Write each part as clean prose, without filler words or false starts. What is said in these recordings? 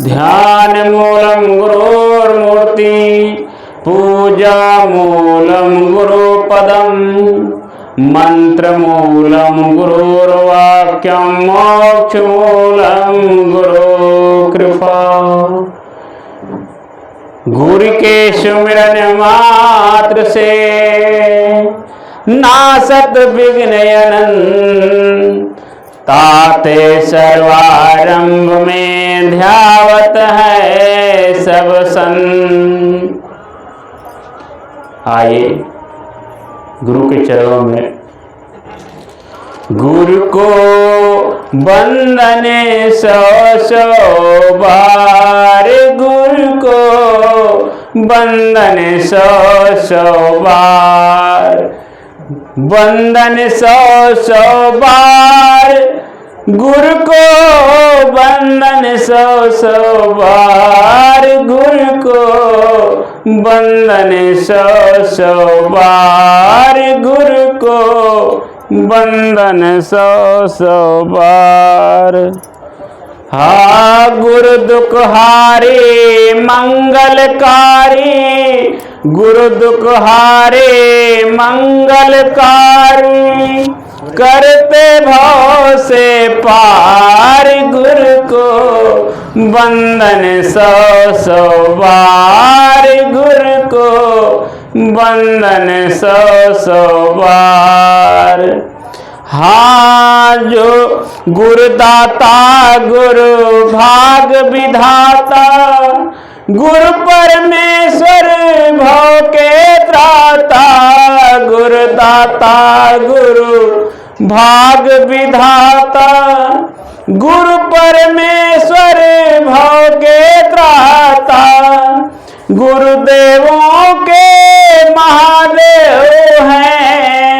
ध्यान मूलम गुरोर्मूर्ति पूजा मूलम गुरुपदम मंत्र मूलम गुरुर्वाक्यम मोक्ष मूलम गुरु कृपा। गुरु के सुमिरन मात्र से नासत विघ्नयनन ताते सर्वारंभ में ध्यावत है सब सन। आइए गुरु के चरणों में गुरु को बंदने 100 बार, गुरु को बंदने 100 बार, बंदन 100 बार, गुरु को बंदन 100 बार, गुरु को बंदन 100 बार, गुरु को बंदन 100 बार। हा गुरु दुखहारी मंगलकारी, गुरु दुखहारी मंगलकारी, करते भव से पार, गुरु को बंदन 100 बार, गुरु को बंदन 100 बार। हाँ जो गुरुदाता गुरु भाग विधाता, गुरु परमेश्वर भव के त्राता, गुरुदाता गुरु भाग विधाता, गुरु परमेश्वर भव के त्राता, गुरुदेवों के महादेव हैं,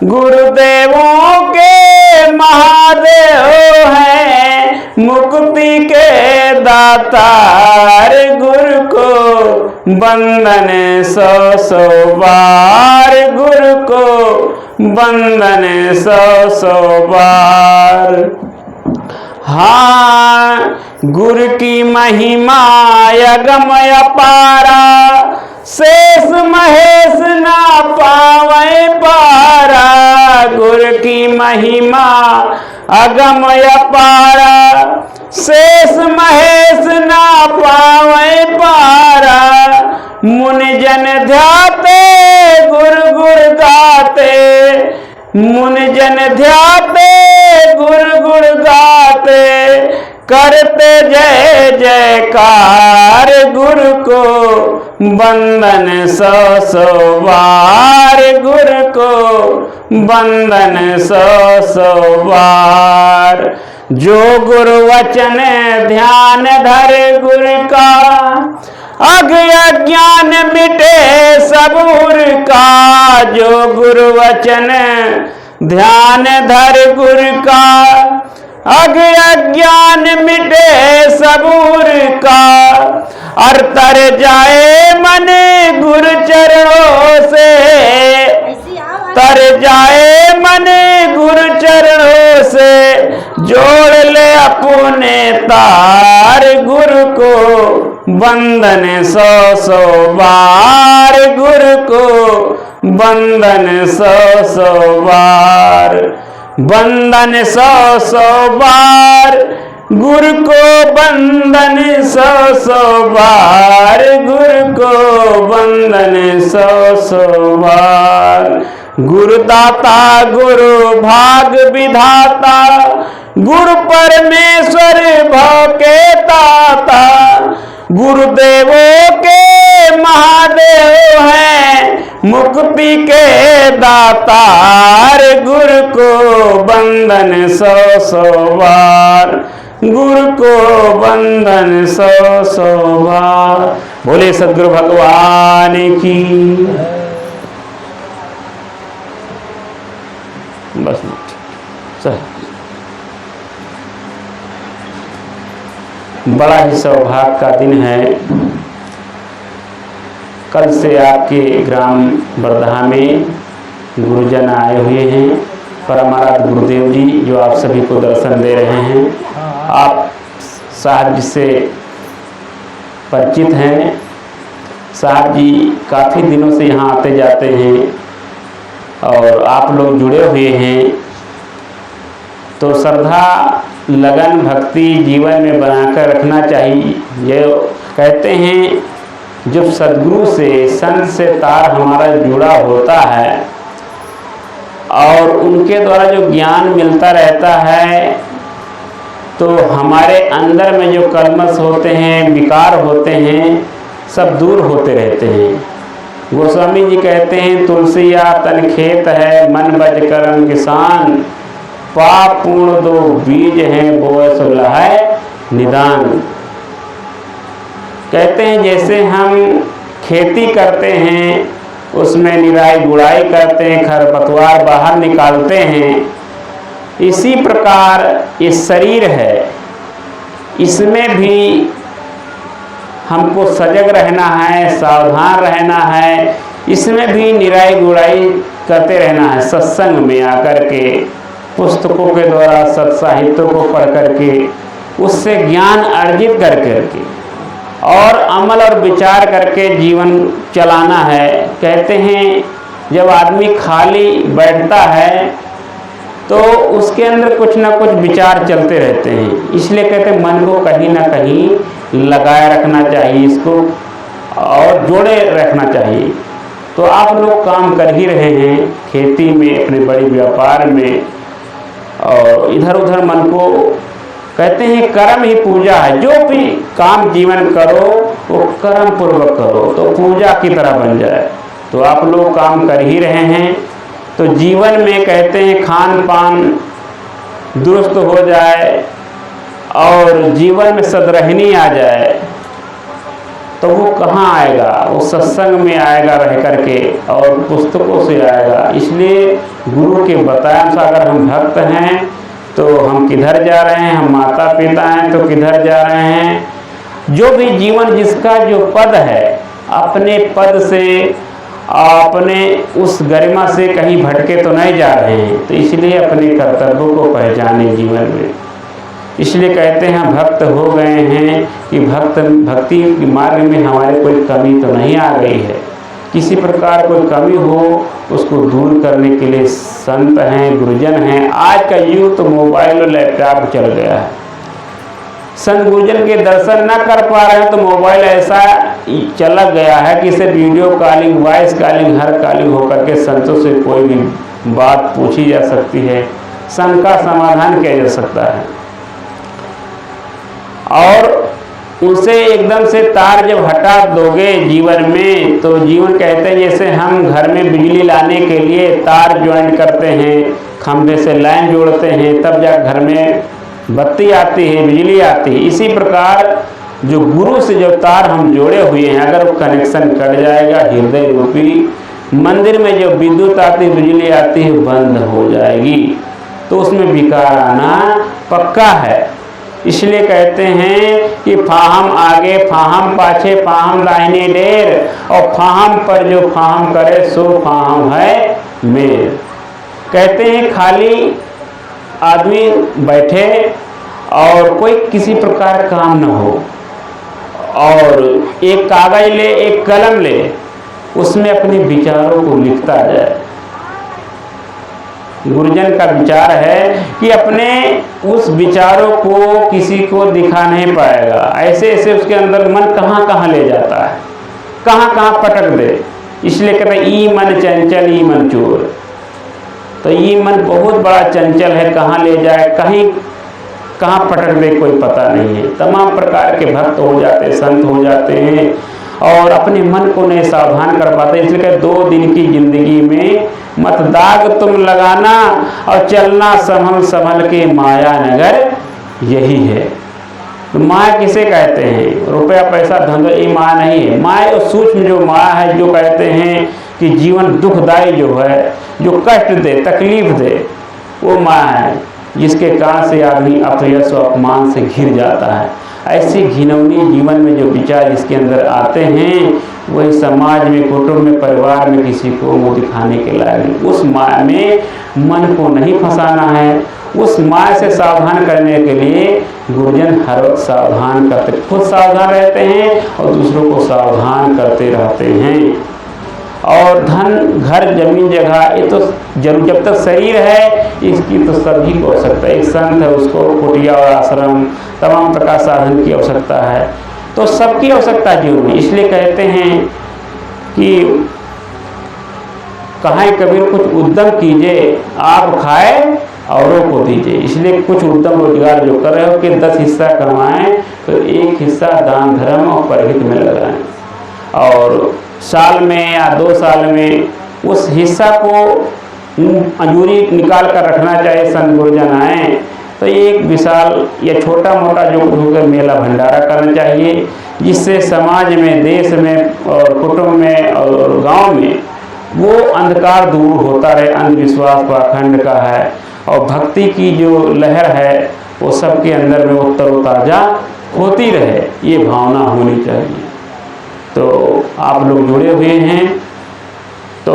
गुरुदेवों के महादेव हैं, मुक्ति के दातार, गुरु को बंदन 100 बार, गुरु को बंदन 100 बार। हाँ गुरु की महिमा अगमय पारा, शेष महेश ना पावे पारा, गुरु की महिमा अगमय पारा, शेष महेश ना पावे पारा, मुनि जन ध्याते गुरु गुरु गाते, मुनि जन ध्याते गुरु गुरु गाते, करते जय जयकार, गुरु को बंदन 100 बार, गुरु को बंदन 100 बार। जो गुरु वचन ध्यान धर गुरु का, अग अज्ञान मिटे सबूर का, जो गुरु वचन ध्यान धर गुरु का, अग अज्ञान मिटे सबूर का, और तर जाए मन गुरु चरणों से, तर जाए मन गुरु चरणों से, जोड़ ले अपने तार, गुरु को बंदन 100 बार, गुरु को बंदन 100 बार, बंदन 100 बार, गुरु को बंदन 100 बार, गुरु को बंदन 100 बार। गुरुदाता गुरु भाग विधाता, गुरु परमेश्वर भव के ताता, गुरुदेवों के महादेव हैं, मुक्ति के दातार, गुरु को बंदन 100 बार, गुरु को बंदन 100 बार। बोले सद्गुरु भगवान की। बस चल। बड़ा ही सौभाग्य का दिन है। कल से आपके ग्राम बरधा में गुरुजन आए हुए हैं। परमाराध्य गुरुदेव जी जो आप सभी को दर्शन दे रहे हैं। आप साहब जी से परिचित हैं। साहब जी काफ़ी दिनों से यहाँ आते जाते हैं और आप लोग जुड़े हुए हैं, तो श्रद्धा लगन भक्ति जीवन में बनाकर रखना चाहिए। ये कहते हैं जब सद्गुरु से संत से तार हमारा जुड़ा होता है और उनके द्वारा जो ज्ञान मिलता रहता है, तो हमारे अंदर में जो कलमश होते हैं, विकार होते हैं, सब दूर होते रहते हैं। गोस्वामी जी कहते हैं तुलसिया तन खेत है, मन बज करम किसान, पाप पूर्ण दो बीज हैं, बोए सुलह है निदान। कहते हैं जैसे हम खेती करते हैं, उसमें निराई गुड़ाई करते हैं, खरपतवार बाहर निकालते हैं, इसी प्रकार ये शरीर है, इसमें भी हमको सजग रहना है, सावधान रहना है, इसमें भी निराई गुड़ाई करते रहना है। सत्संग में आकर के, पुस्तकों के द्वारा, सत्साहित्यों को पढ़ करके, उससे ज्ञान अर्जित कर करके और अमल और विचार करके जीवन चलाना है। कहते हैं जब आदमी खाली बैठता है तो उसके अंदर कुछ ना कुछ विचार चलते रहते हैं, इसलिए कहते हैं मन को कहीं ना कहीं लगाए रखना चाहिए, इसको और जोड़े रखना चाहिए। तो आप लोग काम कर ही रहे हैं, खेती में, अपने बड़े व्यापार में, और इधर उधर मन को, कहते हैं कर्म ही पूजा है। जो भी काम जीवन करो वो कर्म पूर्वक करो तो पूजा की तरह बन जाए। तो आप लोग काम कर ही रहे हैं, तो जीवन में कहते हैं खान पान दुरुस्त हो जाए और जीवन में सद्रहनी आ जाए, तो वो कहाँ आएगा? वो सत्संग में आएगा रह करके और पुस्तकों से आएगा। इसलिए गुरु के बताए अनुसार अगर हम भक्त हैं तो हम किधर जा रहे हैं, हम माता पिता हैं तो किधर जा रहे हैं। जो भी जीवन जिसका जो पद है, अपने पद से, अपने उस गरिमा से कहीं भटके तो नहीं जा रहे हैं। तो इसलिए अपने कर्तव्यों को पहचाने जीवन में। इसलिए कहते हैं भक्त हो गए हैं कि भक्ति के मार्ग में हमारे कोई कमी तो नहीं आ गई है। किसी प्रकार कोई कमी हो उसको दूर करने के लिए संत हैं, गुरुजन हैं। आज का युग तो मोबाइल और लैपटॉप चल गया है, संत गुरुजन के दर्शन न कर पा रहे हैं तो मोबाइल ऐसा चला गया है कि इसे वीडियो कॉलिंग, वॉइस कॉलिंग, हर कॉलिंग होकर के संतों से कोई भी बात पूछी जा सकती है, शंका समाधान किया जा सकता है। और उसे एकदम से तार जब हटा दोगे जीवन में, तो जीवन कहते हैं जैसे हम घर में बिजली लाने के लिए तार ज्वाइन करते हैं, खंभे से लाइन जोड़ते हैं, तब जा घर में बत्ती आती है, बिजली आती है। इसी प्रकार जो गुरु से जो तार हम जोड़े हुए हैं, अगर वो कनेक्शन कट जाएगा, हृदय रूपी मंदिर में जो विद्युत आती, बिजली आती है, बंद हो जाएगी, तो उसमें विकार आना पक्का है। इसलिए कहते हैं कि फाहम आगे फाहम पाछे, फाहम दाहिने ढेर, और फाहम पर जो फाहम करे सो फाहम है मेर। कहते हैं खाली आदमी बैठे और कोई किसी प्रकार काम न हो, और एक कागज ले, एक कलम ले, उसमें अपने विचारों को लिखता जाए। गुरुजन का विचार है कि अपने उस विचारों को किसी को दिखा नहीं पाएगा। ऐसे ऐसे उसके अंदर मन कहाँ कहाँ ले जाता है, कहाँ कहाँ पटक दे। इसलिए कहते हैं ई मन चंचल ई मन चोर। तो ये मन बहुत बड़ा चंचल है, कहाँ ले जाए, कहीं कहाँ पटक दे कोई पता नहीं है। तमाम प्रकार के भक्त हो जाते हैं, संत हो जाते हैं और अपने मन को नहीं सावधान कर पाते। इसलिए 2 दिन की जिंदगी में मत दाग तुम लगाना और चलना संभल संभल के माया नगर यही है। तो माया किसे कहते हैं? रुपया पैसा धंधा, ये माया नहीं है। माया सूक्ष्म जो माया है, जो कहते हैं कि जीवन दुखदायी जो है, जो कष्ट दे, तकलीफ दे, वो माया है, जिसके कारण से आदमी अपयश और अपमान से घिर जाता है। ऐसी घिनौनी जीवन में जो विचार इसके अंदर आते हैं, वही समाज में, कुटुंब में, परिवार में किसी को मुँह दिखाने के लायक। उस माया में मन को नहीं फंसाना है, उस माया से सावधान करने के लिए गुरुजन हर वक्त सावधान करते, खुद सावधान रहते हैं और दूसरों को सावधान करते रहते हैं। और धन, घर, जमीन, जगह, ये तो जरूर, जब तक शरीर है इसकी तो सभी को आवश्यकता है। एक संत है, उसको कुटिया और आश्रम, तमाम प्रकार साधन की आवश्यकता है, तो सबकी आवश्यकता जीवन में। इसलिए कहते हैं कि कहाँ कबीर कुछ उद्यम कीजिए, आप खाए औरों को दीजिए। इसलिए कुछ उद्यम रोजगार जो कर रहे हो कि 10 हिस्सा कमाएं तो 1 हिस्सा दान धर्म और परहित में लगाएं, और साल में या 2 साल में उस हिस्सा को अंजूरी निकाल कर रखना चाहिए। संत गुरुजन आए तो एक विशाल या छोटा मोटा जो कुछ होकर मेला भंडारा करना चाहिए, जिससे समाज में, देश में और कुटुंब में और गांव में वो अंधकार दूर होता रहे। अंधविश्वास पाखंड का है और भक्ति की जो लहर है वो सबके अंदर में वो तरोताज़ा होती रहे, ये भावना होनी चाहिए। तो आप लोग जुड़े हुए हैं तो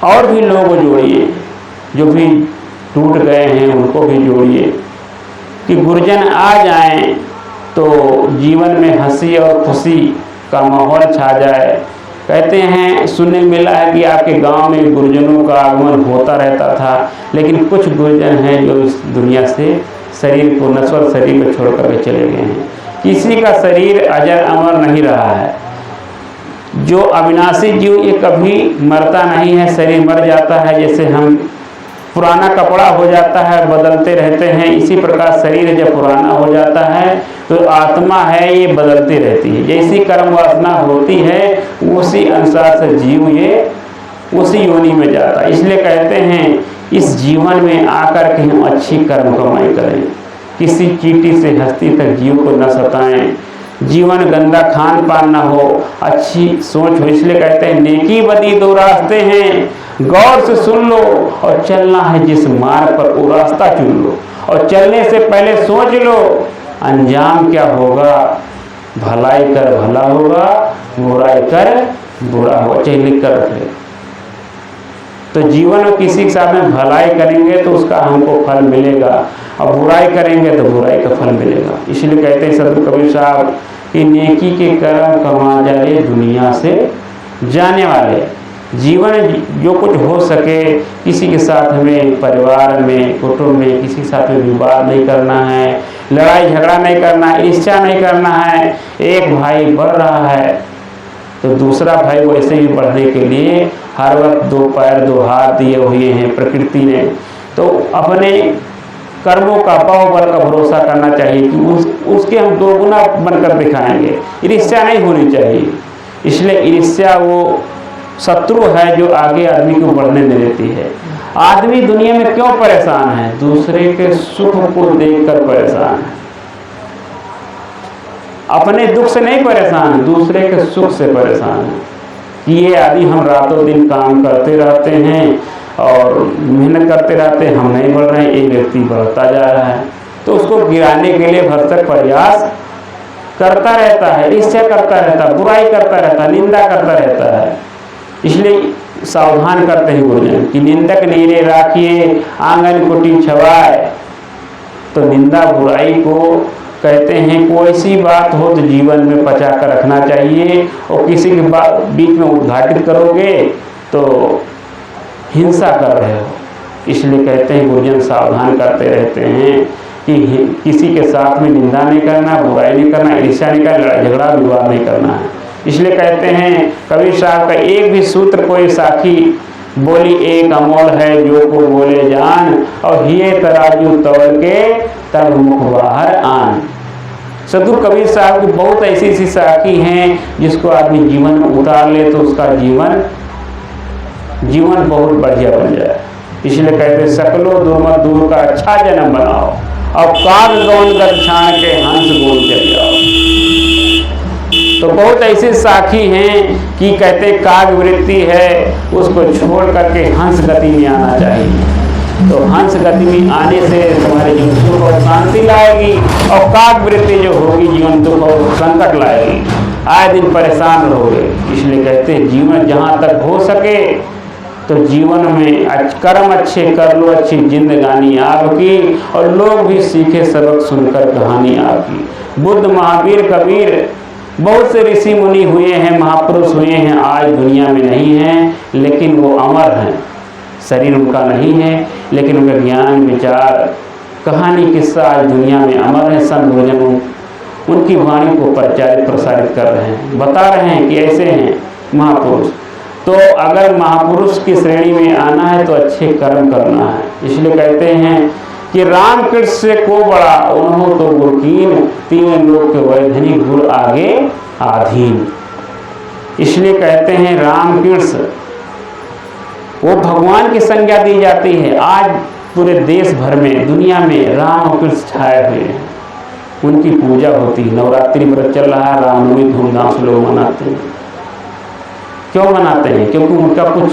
और भी लोगों को जोड़िए, जो भी टूट गए हैं उनको भी जोड़िए, कि गुरुजन आ जाएं तो जीवन में हंसी और खुशी का माहौल छा जाए। कहते हैं, सुनने मिला है कि आपके गांव में गुरुजनों का आगमन होता रहता था, लेकिन कुछ गुरुजन हैं जो इस दुनिया से शरीर को, नश्वर शरीर को छोड़ करके चले गए हैं। किसी का शरीर अजर अमर नहीं रहा है। जो अविनाशी जीव ये कभी मरता नहीं है, शरीर मर जाता है। जैसे हम पुराना कपड़ा हो जाता है, बदलते रहते हैं, इसी प्रकार शरीर जब पुराना हो जाता है तो आत्मा है ये बदलती रहती है। जैसी कर्म वासना होती है उसी अनुसार से जीव ये उसी योनि में जाता है। इसलिए कहते हैं इस जीवन में आकर के हम अच्छी कर्म कमाई करें, किसी चींटी से हस्ती तक जीव को न सताएं, जीवन गंदा खान पान ना हो, अच्छी सोच हो। इसलिए कहते हैं नेकी बदी 2 रास्ते हैं, गौर से सुन लो, और चलना है जिस मार्ग पर वो रास्ता चुन लो, और चलने से पहले सोच लो अंजाम क्या होगा। भलाई कर भला होगा, बुराई कर बुरा होगा, चाहे लिख कर रख ले। तो जीवन में किसी के साथ में भलाई करेंगे तो उसका हमको फल मिलेगा, और बुराई करेंगे तो बुराई का फल मिलेगा। इसलिए कहते हैं सदगुरु कबीर साहब कि नेकी के कर्म कमा जाए दुनिया से जाने वाले। जीवन जो कुछ हो सके किसी के साथ में, परिवार में, कुटुंब में किसी के साथ में विवाद नहीं करना है, लड़ाई झगड़ा नहीं करना है, ईर्ष्या नहीं करना है। एक भाई बढ़ रहा है तो दूसरा भाई वैसे ही बढ़ने के लिए हर वक्त 2 पैर 2 हाथ दिए हुए हैं प्रकृति ने। तो अपने कर्मों का बाहुबल का भरोसा करना चाहिए कि उसके हम 2 गुना बनकर दिखाएंगे। ईर्ष्या नहीं होनी चाहिए। इसलिए ईर्ष्या वो शत्रु है जो आगे आदमी को बढ़ने नहीं देती है। आदमी दुनिया में क्यों परेशान है? दूसरे के सुख को देखकर परेशान है। अपने दुख से नहीं परेशान, दूसरे के सुख से परेशान है कि ये आदि हम रातों दिन काम करते रहते हैं और मेहनत करते रहते हैं, हम नहीं बढ़ रहे हैं, एक व्यक्ति बढ़ता जा रहा है। तो उसको गिराने के लिए भरसक प्रयास करता रहता है, ईर्ष्या करता रहता है, बुराई करता रहता है, निंदा करता रहता है। इसलिए सावधान करते हैं गुरुजन कि निंदक नीरे राखिए आंगन कुटी छवाए। तो निंदा बुराई को कहते हैं कोई सी बात हो तो जीवन में पचा कर रखना चाहिए, और किसी के बीच में उद्घाटित करोगे तो हिंसा कर रहे हो। इसलिए कहते हैं गुरुजन सावधान करते रहते हैं कि किसी के साथ में निंदा नहीं करना, बुराई नहीं करना, ईर्ष्या नहीं करना, लड़ाई झगड़ा विवाद नहीं करना है। इसलिए कहते हैं कबीर साहब का एक भी सूत्र कोई साखी बोली एक अमोल है जो को बोले जान, और हिये तराजू तौल के तब मुख बाहर आन। सदगुरु कबीर साहब की बहुत ऐसी ऐसी साखी हैं जिसको आदमी जीवन में उतार ले तो उसका जीवन बहुत बढ़िया बन जाए। इसलिए कहते सकलो दुर्मत दूर का अच्छा जन्म बनाओ, और काग गौन कर छाण के हंस गोल चले जाओ। तो बहुत ऐसी साखी हैं कि कहते काग वृत्ति है उसको छोड़ करके हंस गति में आना चाहिए। तो हंस गति में आने से तुम्हारे जीवन सुख और शांति लाएगी, और काग वृत्ति जो होगी जीवन दुख और संकट लाएगी, आए दिन परेशान रहोगे। इसलिए कहते हैं जीवन जहाँ तक हो सके तो जीवन में कर्म अच्छे कर लो, अच्छी जिंदगानी आपकी, और लोग भी सीखे सबक सुनकर कहानी आपकी। बुद्ध, महावीर, कबीर, बहुत से ऋषि मुनि हुए हैं, महापुरुष हुए हैं, आज दुनिया में नहीं हैं, लेकिन वो अमर हैं। शरीर उनका नहीं है, लेकिन उनके ज्ञान, विचार, कहानी, किस्सा आज दुनिया में अमर है। संत गुरुजन उनकी वाणी को प्रसारित कर रहे हैं, बता रहे हैं कि ऐसे हैं महापुरुष। तो अगर महापुरुष की श्रेणी में आना है तो अच्छे कर्म करना है। इसलिए कहते हैं कि रामकृष्ण से को बड़ा उन्हों तो गुरकीन, तीन लोग के वैधनी गुर आगे आधीन। इसलिए कहते हैं रामकृष्ण वो भगवान की संज्ञा दी जाती है। आज पूरे देश भर में, दुनिया में राम और कृष्ण छाए हुए हैं, उनकी पूजा होती है। नवरात्रि व्रत चल रहा है, रामनवमी धूमधाम से लोग मनाते हैं। क्यों मनाते हैं? क्योंकि उनका कुछ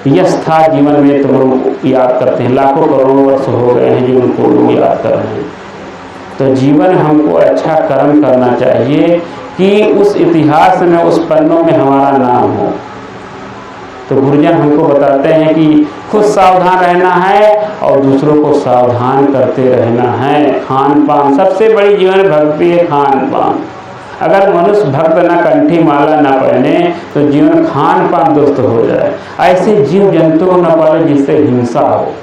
यश था जीवन में, तो लोग याद करते हैं। लाखों करोड़ों वर्ष हो गए हैं जो उनको लोग याद कर रहे हैं। तो जीवन हमको अच्छा कर्म करना चाहिए कि उस इतिहास में, उस पन्नों में हमारा नाम हो। तो गुरुजन हमको बताते हैं कि खुद सावधान रहना है और दूसरों को सावधान करते रहना है। खान पान, सबसे बड़ी जीवन भक्ति है खान पान। अगर मनुष्य भक्त ना कंठी माला ना पहने तो जीवन खान पान दुरुस्त हो जाए। ऐसे जीव जंतु न पाले जिससे हिंसा हो,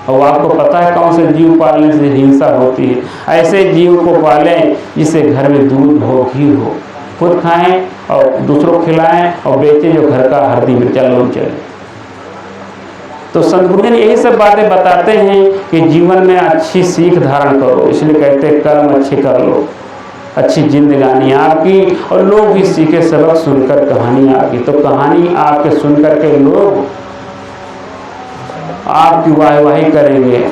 और आपको पता है कौन से जीव पालने से हिंसा होती है। ऐसे जीव को पालें जिससे घर में दूध हो, घी हो, खुद खाएं और दूसरों को खिलाएं और बेचें, जो घर का हल्दी मिर्चा लोग चले। तो संत गुरुजन यही सब बातें बताते हैं कि जीवन में अच्छी सीख धारण करो। इसलिए कहते हैं कर्म अच्छे कर लो, अच्छी जिंदगानी आपकी, और लोग भी सीखे सबक सुनकर कहानी आपकी। तो कहानी आपके सुनकर के लोग आपकी वाहवाही करेंगे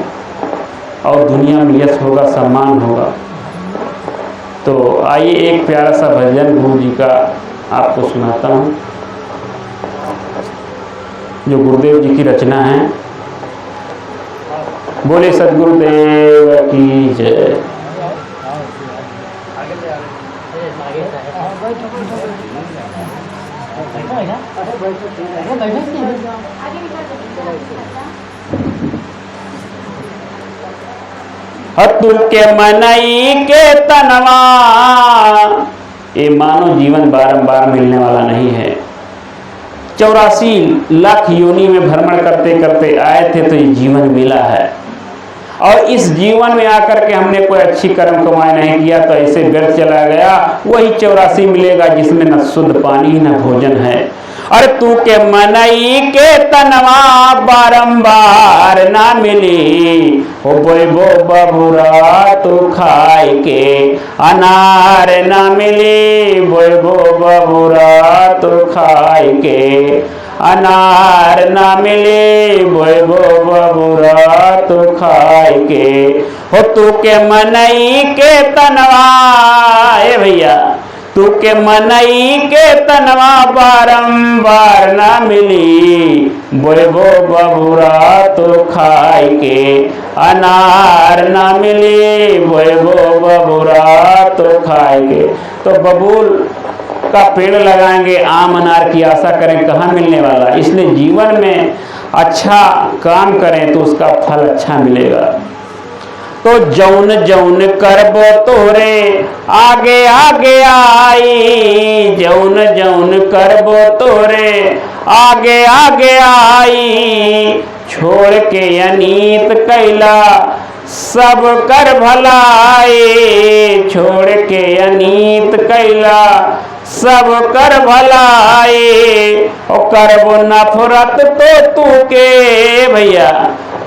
और दुनिया में यश होगा, सम्मान होगा। तो आइए एक प्यारा सा भजन गुरु जी का आपको सुनाता हूँ, जो गुरुदेव जी की रचना है। बोले सद्गुरुदेव की जय। तू के मनई के तनवा, ये मानव जीवन बारंबार मिलने वाला नहीं है। 84 लाख योनि में भ्रमण करते करते आए थे तो ये जीवन मिला है, और इस जीवन में आकर के हमने कोई अच्छी कर्म कमाई नहीं किया तो ऐसे व्यर्थ चला गया। वही 84 मिलेगा जिसमें न शुद्ध पानी न भोजन है। और तू के मनई के तनवा बारंबार ना मिली, हो बोबो बबुरा तू खाए के अनार ना मिली, बोबो बबुरा तू खाए के अनार ना मिली, बोबो बबुरा तू खाए के। हो तू के मनई के तनवा, ए भैया, तू के मनई के तनवा बारंबार ना मिली, बोबो बबुरा तो खाए के अनार ना मिली, बोबो बबुरा तो खाए के। तो बबूल का पेड़ लगाएंगे, आम अनार की आशा करें, कहाँ मिलने वाला। इसलिए जीवन में अच्छा काम करें तो उसका फल अच्छा मिलेगा। तो जौन जौन करबो तोरे आगे आगे आई, जौन जौन करबो तोरे आगे आगे आई, छोड़ के अनीत कैला सब कर भलाई, छोड़ के अनीत कैला सब कर भलाई। और करबो नफरत तो तू के भैया,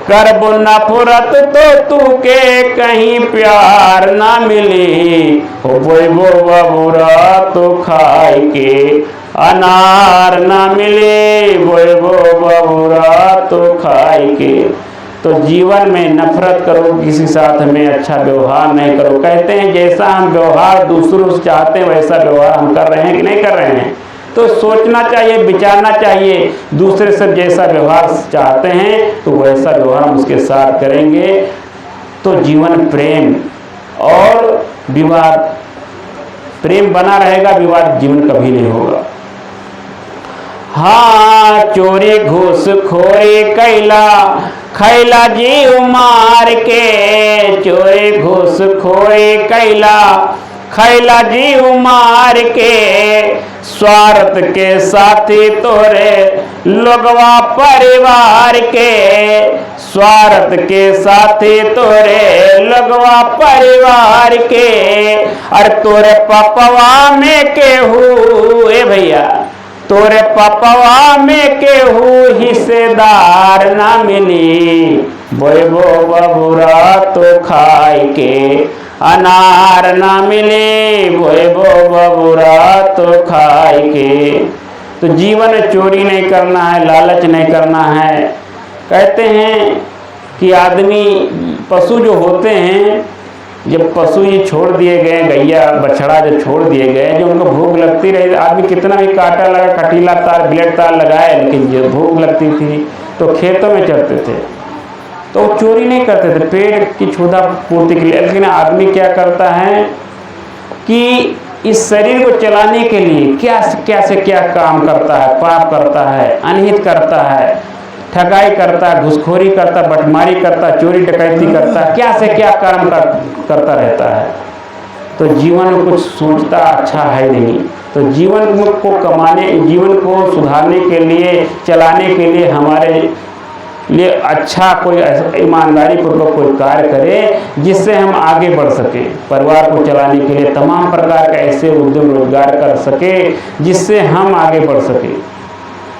करबो नफरत तो तू के कहीं प्यार ना मिली, हो बोबो बबुरा तो खाए के अनार ना मिले, बोबो बबुरा तो खाए के। तो जीवन में नफरत करो, किसी साथ में अच्छा व्यवहार नहीं करो। कहते हैं जैसा हम व्यवहार दूसरों से चाहते हैं वैसा व्यवहार हम कर रहे हैं कि नहीं कर रहे हैं। तो सोचना चाहिए, विचारना चाहिए, दूसरे से जैसा व्यवहार चाहते हैं तो वैसा व्यवहार हम उसके साथ करेंगे तो जीवन प्रेम और विवाद, प्रेम बना रहेगा, विवाद जीवन कभी नहीं होगा। हाँ चोरी घूसखोरी कैला खैला जीव मार के, चोरी घूसखोरी कैला खैला जीव मार के, स्वार्थ के साथी तोरे लोगवा परिवार के, स्वार्थ के साथी तोरे लोगवा परिवार के, और तोरे पपवा में केहू ए भैया तोरे पपवा में केहू हिस्सेदार ना मिली, बोबो बबुरा तो खाए के अनार ना मिले, बोबो बबुरा तो खाए के। तो जीवन में चोरी नहीं करना है, लालच नहीं करना है। कहते हैं कि आदमी पशु जो होते हैं, जब पशु ये छोड़ दिए गए, गैया बछड़ा जो छोड़ दिए गए, जो उनको भूख लगती रही, आदमी कितना भी कांटा लगा, कटीला तार ब्लेड तार लगाए, लेकिन जो भूख लगती थी तो खेतों में चढ़ते थे, तो चोरी नहीं करते थे पेट की क्षुधा पूर्ति के लिए। लेकिन आदमी क्या करता है कि इस शरीर को चलाने के लिए क्या से क्या काम करता है, पाप करता है, अनहित करता है, ठगाई करता है, घुसखोरी करता है, बटमारी करता है, चोरी डकैती करता है, क्या से क्या कर्म करता रहता है। तो जीवन में कुछ सोचता अच्छा है नहीं। तो जीवन को कमाने, जीवन को सुधारने के लिए, चलाने के लिए हमारे लिए अच्छा कोई ईमानदारी पूर्वक कोई कार्य करे जिससे हम आगे बढ़ सकें, परिवार को चलाने के लिए तमाम प्रकार के ऐसे उद्यम रोजगार कर सके जिससे हम आगे बढ़ सकें।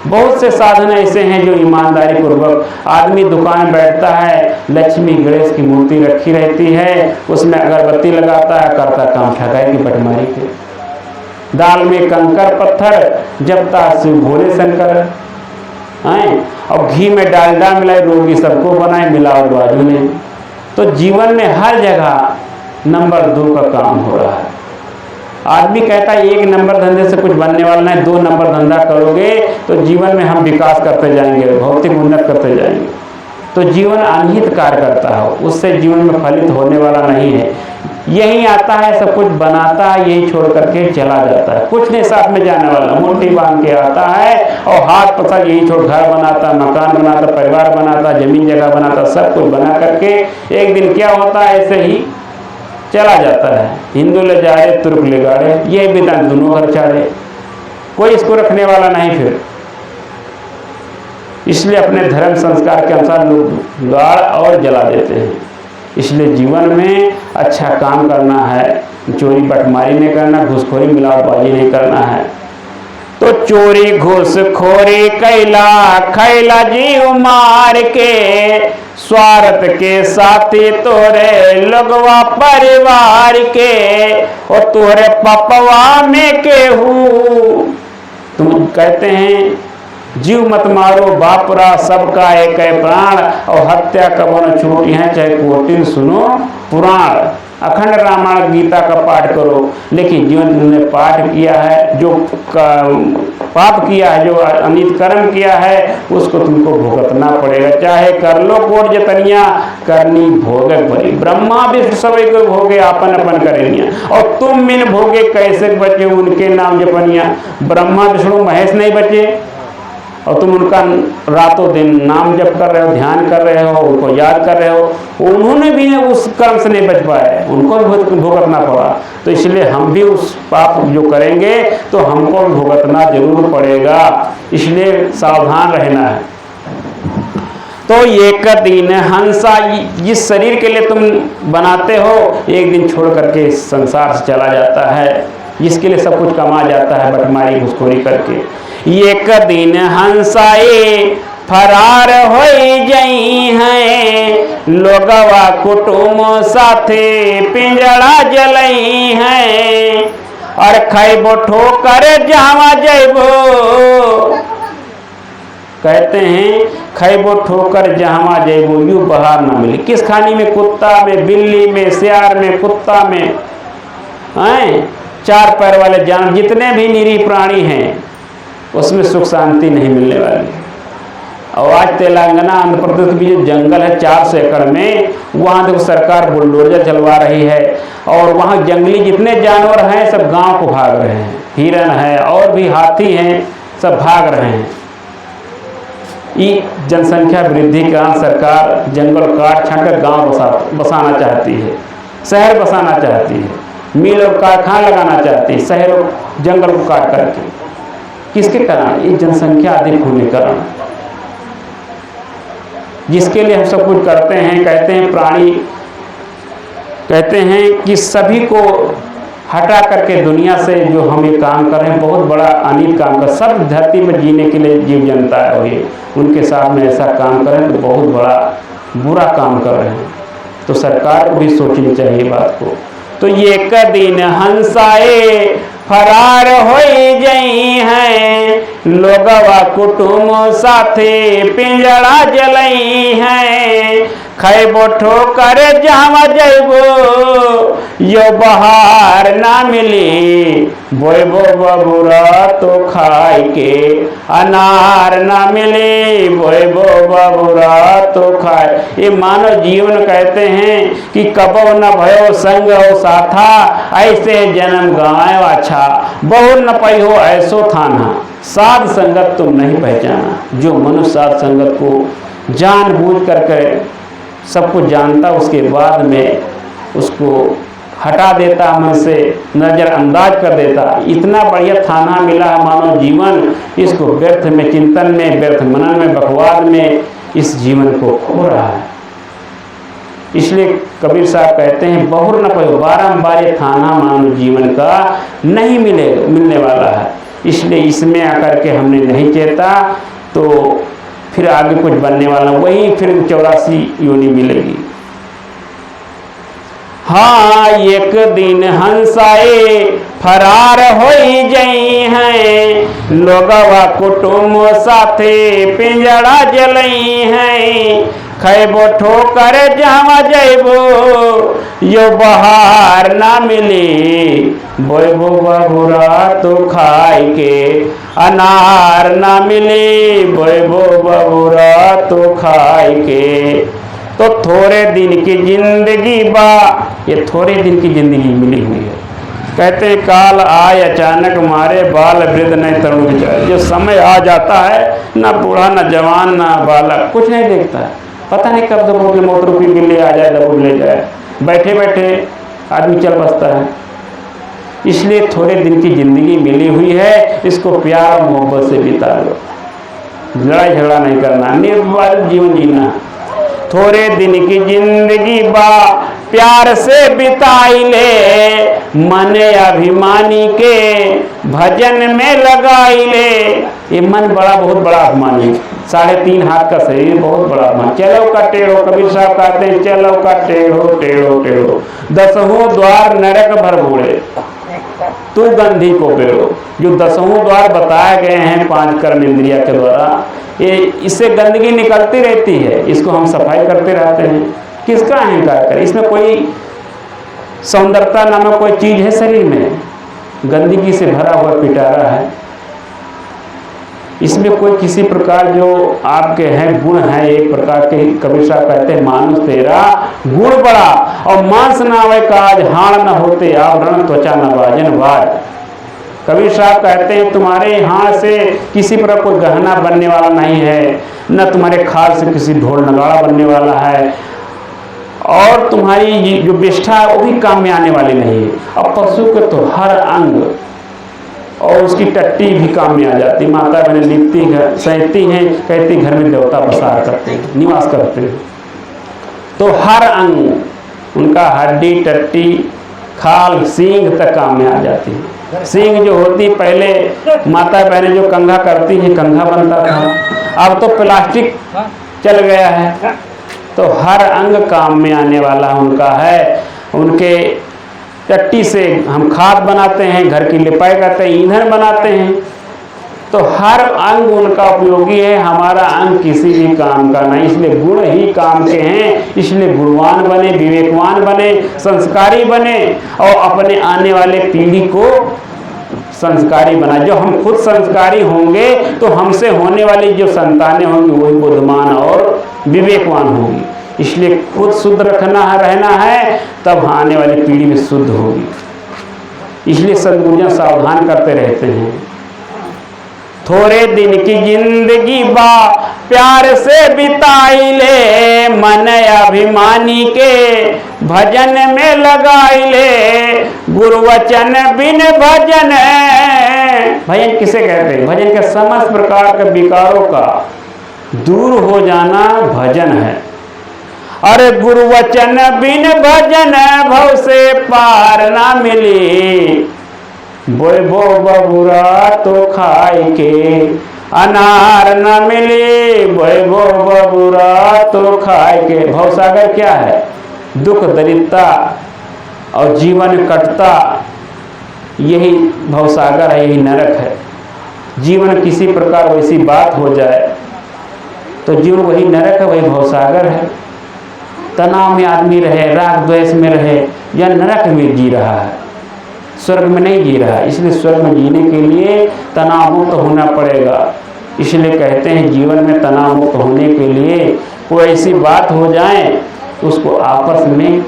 बहुत से साधन ऐसे हैं जो ईमानदारी पूर्वक, आदमी दुकान बैठता है, लक्ष्मी गणेश की मूर्ति रखी रहती है, उसमें अगरबत्ती लगाता है, करता काम ठगाई की बटमारी के। दाल में कंकर पत्थर जपता शिव भोले शंकर हैं, और घी में डालडा मिलाए रोगी सबको बनाए मिलावटबाजी ने। तो जीवन में हर जगह नंबर 2 का काम हो रहा है। आदमी कहता है 1 नंबर धंधे से कुछ बनने वाला नहीं, 2 नंबर धंधा करोगे तो जीवन में हम विकास करते जाएंगे, भौतिक उन्नत करते जाएंगे। तो जीवन अनहित कार्य करता है, उससे जीवन में फलित होने वाला नहीं है। यही आता है, सब कुछ बनाता है, यही छोड़ करके चला जाता है, कुछ नहीं साथ में जाने वाला, मुट्ठी बांध के आता है और हाथ पकड़ यही छोड़, घर बनाता, मकान बनाता, परिवार बनाता, जमीन जगह बनाता, सब कुछ बना करके एक दिन क्या होता है, ऐसे ही चला जाता है। हिंदू ले जाए तुर्क ले गाड़े, ये बिना दोनों घर चाड़े, कोई इसको रखने वाला नहीं फिर। इसलिए अपने धर्म संस्कार के अनुसार लोग गाड़ और जला देते हैं। इसलिए जीवन में अच्छा काम करना है, चोरी बटमारी नहीं करना, घूसखोरी मिलावटबाजी नहीं करना है। तो चोरी घूसखोरी कैला खैला जीव मार के, स्वार्थ के साथी तोरे लोगवा परिवार के, और तोरे पपवा में केहू। तुम कहते हैं जीव मत मारो बापरा सबका एक है प्राण, और हत्या कवन छूटी है चाहे कोटिन सुनो पुराण। अखंड रामायण गीता का पाठ करो, लेकिन जीवन तुमने पाठ किया है, जो पाप किया है, जो अनित कर्म किया है, उसको तुमको भुगतना पड़ेगा। चाहे कर लो कोट जतनिया, करनी भोगे पड़ी। ब्रह्मा विष्णु सभी को भोगे आपन अपन करेंगे, और तुम बिन भोगे कैसे बचे उनके नाम जपनिया। ब्रह्मा विष्णु महेश नहीं बचे, और तुम उनका रातों दिन नाम जप कर रहे हो, ध्यान कर रहे हो, उनको याद कर रहे हो, उन्होंने भी उस कर्म से नहीं बच पाए, उनको भी भुगतना पड़ा। तो इसलिए हम भी उस पाप जो करेंगे तो हमको भी भुगतना जरूर पड़ेगा, इसलिए सावधान रहना है। तो एक दिन हंसा, जिस शरीर के लिए तुम बनाते हो एक दिन छोड़ करके इस संसार से चला जाता है, जिसके लिए सब कुछ कमा जाता है बटमारी घुसखोरी करके। एक दिन हंसाए फरार हो जई हैं, लोगवा कुटुम साथे पिंजड़ा जलई हैं, और खैबो ठोकर जावा जैबो। कहते हैं खैबो ठोकर जहां जैबो, यू बाहर ना मिले। किस खानी में? कुत्ता में, बिल्ली में, सियार में, कुत्ता में, हैं 4 पैर वाले जानवर, जितने भी निरीह प्राणी हैं उसमें सुख शांति नहीं मिलने वाली। और आज तेलंगाना आंध्र प्रदेश में जो जंगल है 400 एकड़ में, वहाँ देखो सरकार बुलडोजर चलवा रही है, और वहाँ जंगली जितने जानवर हैं सब गांव को भाग रहे हैं। हिरन है और भी हाथी हैं, सब भाग रहे हैं। ये जनसंख्या वृद्धि के कारण सरकार जंगल काट छाट कर गाँव बसाना चाहती है, शहर बसाना चाहती है, मिल और कारखाना लगाना चाहती है, शहर और जंगल को काट करके। किसके कारण? ये जनसंख्या अधिक होने के कारण, जिसके लिए हम सब कुछ करते हैं। कहते हैं प्राणी, कहते हैं कि सभी को हटा करके दुनिया से जो हम ये काम कर रहे हैं, बहुत बड़ा अनित काम कर, सब धरती पर जीने के लिए जीव जनता हुई, उनके साथ में ऐसा काम करें तो बहुत बड़ा बुरा काम कर रहे हैं। तो सरकार को भी सोचनी चाहिए बात को। तो एक दिन हंसाए फरार हो गई हैं, लोगवा कुटुंब साथे पिंजरा जलई हैं, खैबो ठोकर जहाँ जैबो यो बहार ना मिली, बोएबो बबुरा तो खाए के अनार ना मिली, बोएबो बबुरा तो खाए। ये मानव जीवन कहते हैं कि कबो न भयो संग हो साथा, ऐसे जन्म गवाए अच्छा, बहु न पई हो ऐसो थाना, साध संगत तुम नहीं पहचाना। जो मनुष्य साध संगत को जानबूझ करके सब कुछ जानता, उसके बाद में उसको हटा देता, मन से नज़रअंदाज कर देता, इतना बढ़िया थाना मिला है मानव जीवन, इसको व्यर्थ में चिंतन में, व्यर्थ मनन में, बकवाद में इस जीवन को खो रहा है। इसलिए कबीर साहब कहते हैं बहुर न पयो, बारंबार ये थाना मानव जीवन का नहीं मिलने वाला है। इसलिए इसमें आकर के हमने नहीं चेता तो फिर आगे कुछ बनने वाला, वही फिर 84 योनि मिलेगी। हाँ एक दिन हंसाए फरार हो गई हैं, लोगवा कुटुंब साथे पिंजरा जलई हैं, खैबो ठोकर जहाँ जैबो यो बहार ना मिली, बोएबो बबुरा तो खाए के अनार ना मिली, बोएबो बबुरा तो खाए के। तो थोड़े दिन की जिंदगी बा, ये थोड़े दिन की जिंदगी मिली हुई है। कहते हैं काल आय अचानक मारे, बाल वृद्ध नहीं तरुण विचार। जो समय आ जाता है, ना बूढ़ा ना जवान ना बालक कुछ नहीं देखता है, पता नहीं कब दबोच ले मोटर की बिल्ली आ जाए दबोच ले जाए, बैठे बैठे आदमी चल बसता है। इसलिए थोड़े दिन की जिंदगी मिली हुई है, इसको प्यार और मोहब्बत से बिता लो, लड़ाई झगड़ा नहीं करना, निर्वाल जीवन जीना। थोड़े दिन की जिंदगी बा प्यार से बिताई ले, मन अभिमानी के भजन में लगाई ले। ये मन बड़ा बहुत बड़ा अभिमानी, 3.5 हाथ का शरीर बहुत बड़ा अभिमान। चलो का टेढ़ो, कबीर साहब कहते हैं चलो का टेढ़ो टेढ़ो टेढ़ो, 10हों द्वार नरक भर बूढ़े, तू गंधी को पेड़ो। जो 10हों द्वार बताए गए हैं 5 कर्म इंद्रिया के द्वारा, ये इससे गंदगी निकलती रहती है, इसको हम सफाई करते रहते हैं। किसका अहंकार करें? इसमें कोई सौंदर्यता नामक कोई चीज है शरीर में? गंदगी से भरा हुआ पिटारा है। इसमें कोई किसी प्रकार जो आपके हैं गुण हैं, एक प्रकार के कबीर साहब कहते हैं मानुष तेरा गुण बड़ा, और मांस न आवे काज हाड़ न होते आवरण त्वचा न बाजन वाज। कबीर साहब कहते हैं तुम्हारे हाथ से किसी प्रकार कोई गहना बनने वाला नहीं है, न तुम्हारे खाल से किसी ढोल नगाड़ा बनने वाला है, और तुम्हारी जो विष्ठा है वो भी काम में आने वाली नहीं है। अब पशु के तो हर अंग और उसकी टट्टी भी काम में आ जाती। माता बहने लिखती घर सहती हैं, कहती घर में देवता बसार करते हैं, निवास करते हैं। तो हर अंग उनका हड्डी टट्टी खाल सींग तक काम में आ जाती है। सींग जो होती पहले माता बहने जो कंघा करती हैं, कंघा बनता था, अब तो प्लास्टिक चल गया है। तो हर अंग काम में आने वाला उनका है। उनके टट्टी से हम खाद बनाते हैं, घर की लिपाई करते हैं, ईंधन बनाते हैं। तो हर अंग उनका उपयोगी है, हमारा अंग किसी भी काम का नहीं। इसलिए गुण ही काम के हैं, इसलिए गुणवान बने, विवेकवान बने, संस्कारी बने, और अपने आने वाले पीढ़ी को संस्कारी बनाए। जो हम खुद संस्कारी होंगे तो हमसे होने वाली जो संतानें होंगी वही बुद्धिमान और विवेकवान होगी। इसलिए खुद शुद्ध रहना है, तब आने वाली पीढ़ी भी शुद्ध होगी। इसलिए सद्गुरुजन सावधान करते रहते हैं थोड़े दिन की जिंदगी बा प्यार से बिताई ले, मन अभिमानी के भजन में लगाई ले, गुरुवचन बिन भजन। भजन किसे कहते हैं? भजन के समस्त प्रकार के विकारों का दूर हो जाना भजन है। अरे गुरुवचन बिन भजन भव से पार ना मिली, बोए बो बबुरा तो खाए के अनार न मिली, बोए बो बबुरा तो खाए के। भवसागर क्या है? दुख दरिद्रता और जीवन कटता, यही भवसागर है, यही नरक है। जीवन किसी प्रकार वैसी बात हो जाए तो जीवन वही नरक है, वही भवसागर है। तनाव में आदमी रहे, राग द्वेष में रहे, या नरक में जी रहा है, स्वर्ग में नहीं जी रहा है। इसलिए स्वर्ग में जीने के लिए तनाव मुक्त होना पड़ेगा। इसलिए कहते हैं जीवन में तनाव मुक्त होने के लिए कोई ऐसी बात हो जाए उसको आपस में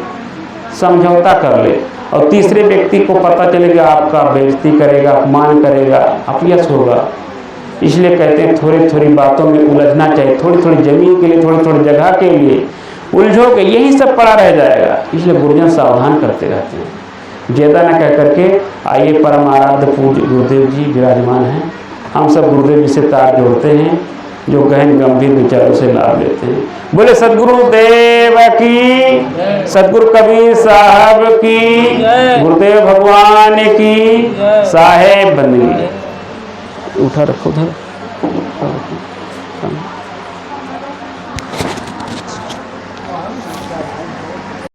समझौता कर ले, और तीसरे व्यक्ति को पता चलेगा आपका बेइज्जती करेगा, अपमान करेगा, अपयश होगा। इसलिए कहते हैं थोड़ी थोड़ी बातों में उलझना चाहिए। थोड़ी थोड़ी जमीन के लिए, थोड़ी थोड़ी जगह के लिए उलझोगे यही सब पड़ा रह जाएगा। इसलिए गुरुजन सावधान करते रहते हैं। ज़्यादा न कह करके आइए, परम आराध्य पूज्य गुरुदेव जी विराजमान हैं। हम सब गुरुदेव जी से तार जोड़ते हैं, जो गहन गंभीर विचारों से लाभ लेते हैं। बोले सदगुरु देव की, सदगुरु कबीर साहब की, गुरुदेव भगवान की, साहेब बंदगी। उठा रखो उधर।